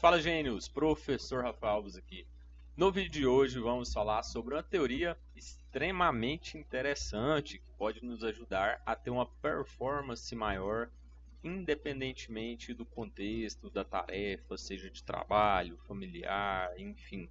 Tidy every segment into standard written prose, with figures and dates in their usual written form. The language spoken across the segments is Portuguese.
Fala, gênios! Professor Rafael Alves aqui. No vídeo de hoje vamos falar sobre uma teoria extremamente interessante que pode nos ajudar a ter uma performance maior independentemente do contexto da tarefa, seja de trabalho, familiar, enfim.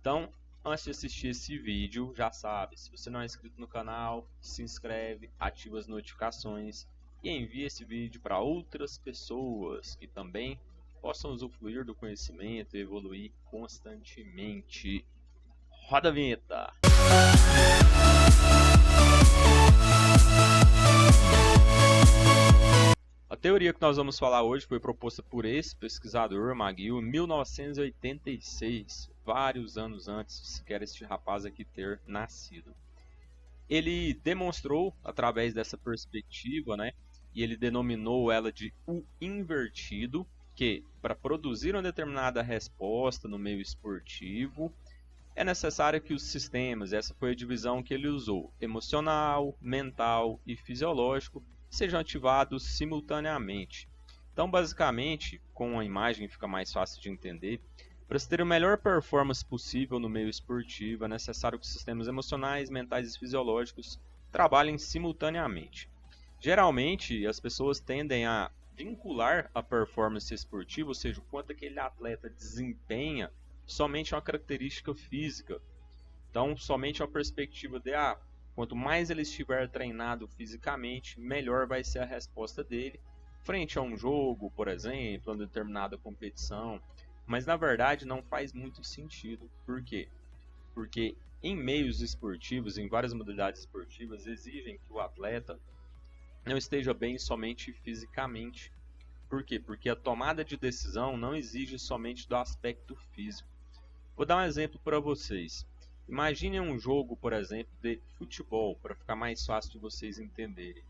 Então, antes de assistir esse vídeo, já sabe, se você não é inscrito no canal, se inscreve, ativa as notificações e envia esse vídeo para outras pessoas que também possam usufruir do conhecimento e evoluir constantemente. Roda a vinheta! A teoria que nós vamos falar hoje foi proposta por esse pesquisador, McGill, em 1986, vários anos antes sequer este rapaz aqui ter nascido. Ele demonstrou, através dessa perspectiva, e ele denominou ela de U invertido, que para produzir uma determinada resposta no meio esportivo, é necessário que os sistemas, essa foi a divisão que ele usou, emocional, mental e fisiológico, sejam ativados simultaneamente. Então, basicamente, com a imagem fica mais fácil de entender, para se ter a melhor performance possível no meio esportivo, é necessário que os sistemas emocionais, mentais e fisiológicos trabalhem simultaneamente. Geralmente, as pessoas tendem a vincular a performance esportiva, ou seja, o quanto aquele atleta desempenha, somente a uma característica física. Então, somente a perspectiva de, quanto mais ele estiver treinado fisicamente, melhor vai ser a resposta dele, frente a um jogo, por exemplo, a uma determinada competição. Mas, na verdade, não faz muito sentido. Por quê? Porque em meios esportivos, em várias modalidades esportivas, exigem que o atleta não esteja bem somente fisicamente. Por quê? Porque a tomada de decisão não exige somente do aspecto físico. Vou dar um exemplo para vocês. Imaginem um jogo, por exemplo, de futebol, para ficar mais fácil de vocês entenderem.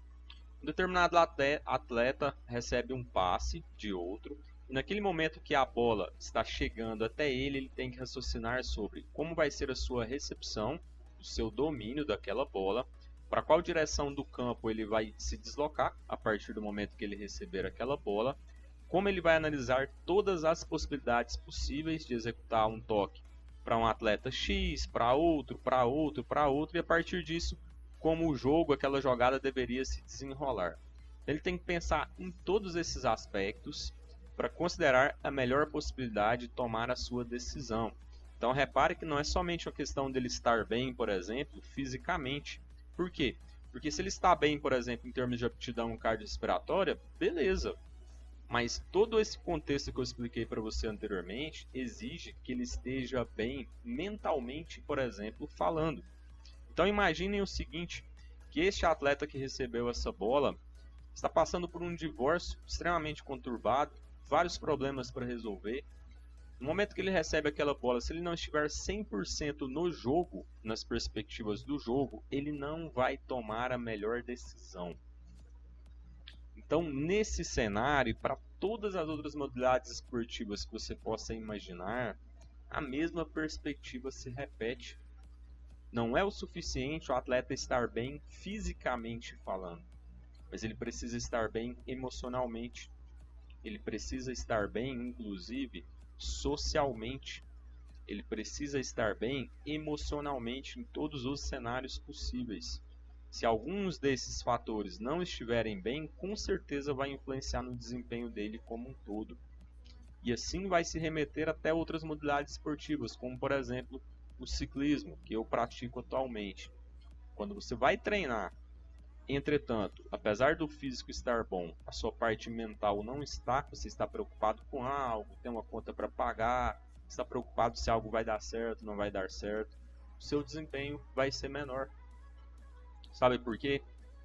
Um determinado atleta recebe um passe de outro, e naquele momento que a bola está chegando até ele, ele tem que raciocinar sobre como vai ser a sua recepção, o seu domínio daquela bola, para qual direção do campo ele vai se deslocar a partir do momento que ele receber aquela bola, como ele vai analisar todas as possibilidades possíveis de executar um toque para um atleta X, para outro, e a partir disso, como o jogo, aquela jogada deveria se desenrolar. Ele tem que pensar em todos esses aspectos para considerar a melhor possibilidade de tomar a sua decisão. Então repare que não é somente uma questão dele estar bem, por exemplo, fisicamente. Por quê? Porque se ele está bem, por exemplo, em termos de aptidão cardiorrespiratória, beleza. Mas todo esse contexto que eu expliquei para você anteriormente exige que ele esteja bem mentalmente, por exemplo, falando. Então imaginem o seguinte, que este atleta que recebeu essa bola está passando por um divórcio extremamente conturbado, vários problemas para resolver. No momento que ele recebe aquela bola, se ele não estiver 100% no jogo, nas perspectivas do jogo, ele não vai tomar a melhor decisão. Então, nesse cenário, para todas as outras modalidades esportivas que você possa imaginar, a mesma perspectiva se repete. Não é o suficiente o atleta estar bem fisicamente falando, mas ele precisa estar bem emocionalmente. Ele precisa estar bem, inclusive, socialmente. Ele precisa estar bem emocionalmente em todos os cenários possíveis. Se alguns desses fatores não estiverem bem, com certeza vai influenciar no desempenho dele como um todo. E assim vai se remeter até outras modalidades esportivas, como por exemplo o ciclismo, que eu pratico atualmente. Quando você vai treinar, entretanto, apesar do físico estar bom, a sua parte mental não está, você está preocupado com algo, tem uma conta para pagar, está preocupado se algo vai dar certo, não vai dar certo, o seu desempenho vai ser menor. Sabe por quê?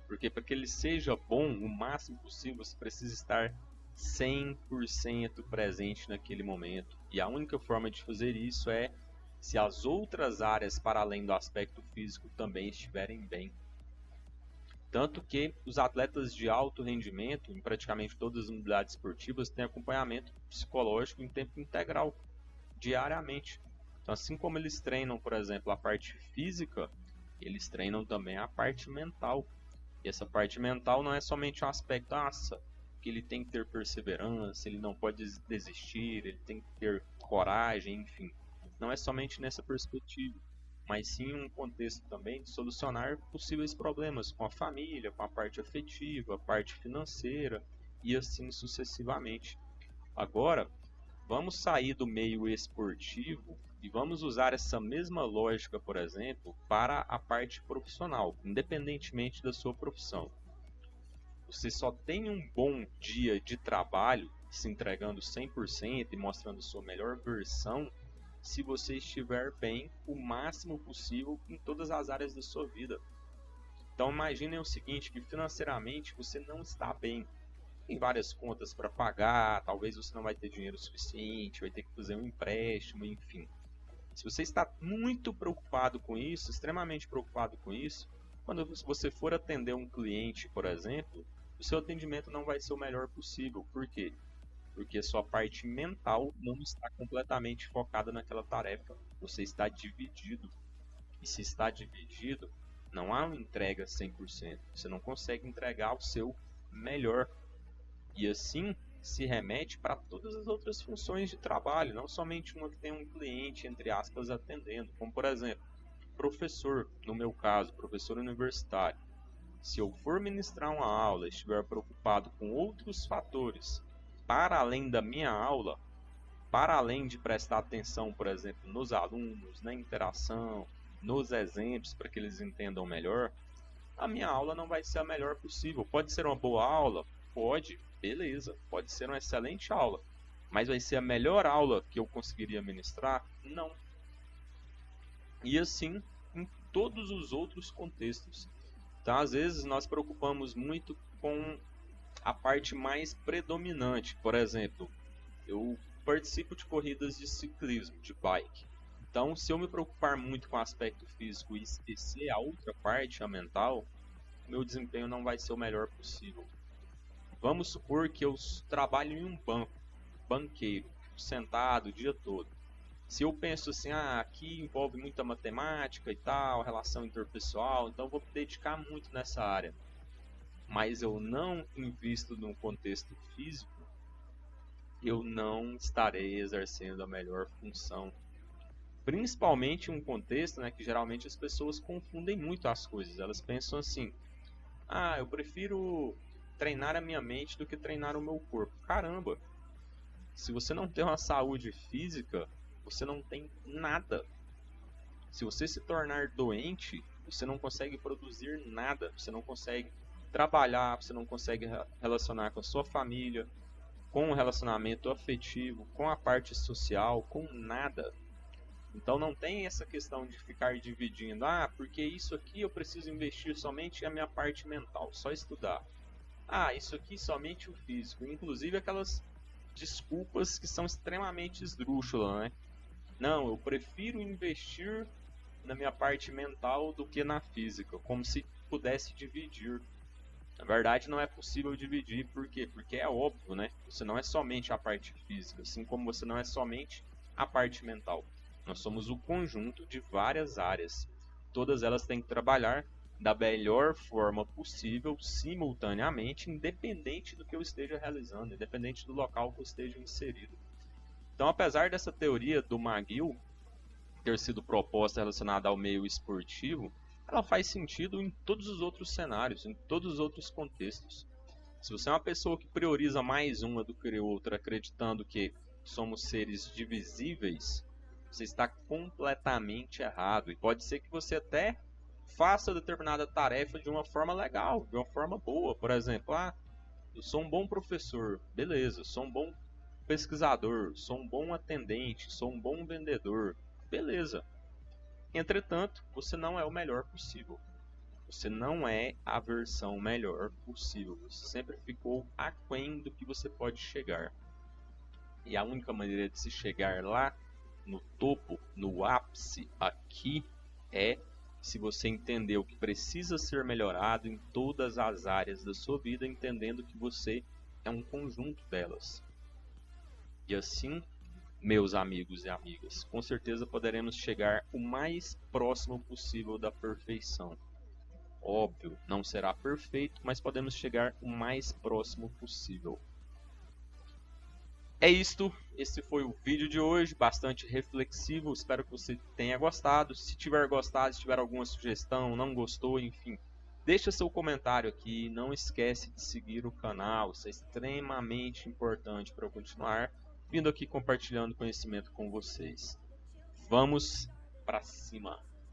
Porque para que ele seja bom o máximo possível, você precisa estar 100% presente naquele momento. E a única forma de fazer isso é se as outras áreas para além do aspecto físico também estiverem bem. Tanto que os atletas de alto rendimento, em praticamente todas as modalidades esportivas, têm acompanhamento psicológico em tempo integral, diariamente. Então, assim como eles treinam, por exemplo, a parte física, eles treinam também a parte mental. E essa parte mental não é somente um aspecto, que ele tem que ter perseverança, ele não pode desistir, ele tem que ter coragem, enfim. Não é somente nessa perspectiva, mas sim um contexto também de solucionar possíveis problemas com a família, com a parte afetiva, a parte financeira e assim sucessivamente. Agora, vamos sair do meio esportivo e vamos usar essa mesma lógica, por exemplo, para a parte profissional, independentemente da sua profissão. Você só tem um bom dia de trabalho, se entregando 100% e mostrando sua melhor versão, se você estiver bem o máximo possível em todas as áreas da sua vida. Então imaginem o seguinte, que financeiramente você não está bem. Tem várias contas para pagar, talvez você não vai ter dinheiro suficiente, vai ter que fazer um empréstimo, enfim. Se você está muito preocupado com isso, extremamente preocupado com isso, quando você for atender um cliente, por exemplo, o seu atendimento não vai ser o melhor possível. Por quê? Porque a sua parte mental não está completamente focada naquela tarefa. Você está dividido. E se está dividido, não há uma entrega 100%. Você não consegue entregar o seu melhor. E assim se remete para todas as outras funções de trabalho, não somente uma que tem um cliente, entre aspas, atendendo. Como, por exemplo, professor, no meu caso, professor universitário. Se eu for ministrar uma aula e estiver preocupado com outros fatores para além da minha aula, para além de prestar atenção, por exemplo, nos alunos, na interação, nos exemplos para que eles entendam melhor, a minha aula não vai ser a melhor possível. Pode ser uma boa aula? Pode, beleza, pode ser uma excelente aula. Mas vai ser a melhor aula que eu conseguiria ministrar? Não. E assim em todos os outros contextos. Então, às vezes, nós preocupamos muito com a parte mais predominante. Por exemplo, eu participo de corridas de ciclismo, de bike. Então, se eu me preocupar muito com o aspecto físico e esquecer a outra parte, a mental, meu desempenho não vai ser o melhor possível. Vamos supor que eu trabalho em um banco, banqueiro, sentado o dia todo. Se eu penso assim, aqui envolve muita matemática e tal, relação interpessoal, então eu vou me dedicar muito nessa área. Mas eu não invisto no contexto físico, eu não estarei exercendo a melhor função. Principalmente em um contexto, né, que geralmente as pessoas confundem muito as coisas. Elas pensam assim, eu prefiro treinar a minha mente do que treinar o meu corpo. Caramba! Se você não tem uma saúde física, você não tem nada. Se você se tornar doente, você não consegue produzir nada. Você não consegue trabalhar, você não consegue relacionar com a sua família, com o relacionamento afetivo, com a parte social, com nada. Então não tem essa questão de ficar dividindo. Porque isso aqui eu preciso investir somente a minha parte mental, só estudar. Isso aqui somente o físico. Inclusive aquelas desculpas que são extremamente esdrúxulas, né? Não, eu prefiro investir na minha parte mental do que na física, como se pudesse dividir. Na verdade, não é possível dividir, por quê? Porque é óbvio, né? Você não é somente a parte física, assim como você não é somente a parte mental. Nós somos o conjunto de várias áreas. Todas elas têm que trabalhar da melhor forma possível, simultaneamente, independente do que eu esteja realizando, independente do local que eu esteja inserido. Então, apesar dessa teoria do McGill ter sido proposta relacionada ao meio esportivo, ela faz sentido em todos os outros cenários, em todos os outros contextos. Se você é uma pessoa que prioriza mais uma do que outra, acreditando que somos seres divisíveis, você está completamente errado. E pode ser que você até faça determinada tarefa de uma forma legal, de uma forma boa. Por exemplo, eu sou um bom professor, beleza, sou um bom pesquisador, sou um bom atendente, sou um bom vendedor, beleza. Entretanto, você não é o melhor possível. Você não é a versão melhor possível. Você sempre ficou aquém do que você pode chegar. E a única maneira de se chegar lá, no topo, no ápice, aqui, é se você entender o que precisa ser melhorado em todas as áreas da sua vida, entendendo que você é um conjunto delas. E assim, meus amigos e amigas, com certeza poderemos chegar o mais próximo possível da perfeição. Óbvio, não será perfeito, mas podemos chegar o mais próximo possível. É isto, esse foi o vídeo de hoje, bastante reflexivo, espero que você tenha gostado. Se tiver gostado, se tiver alguma sugestão, não gostou, enfim, deixa seu comentário aqui, não esquece de seguir o canal, isso é extremamente importante para eu continuar vindo aqui compartilhando conhecimento com vocês. Vamos para cima!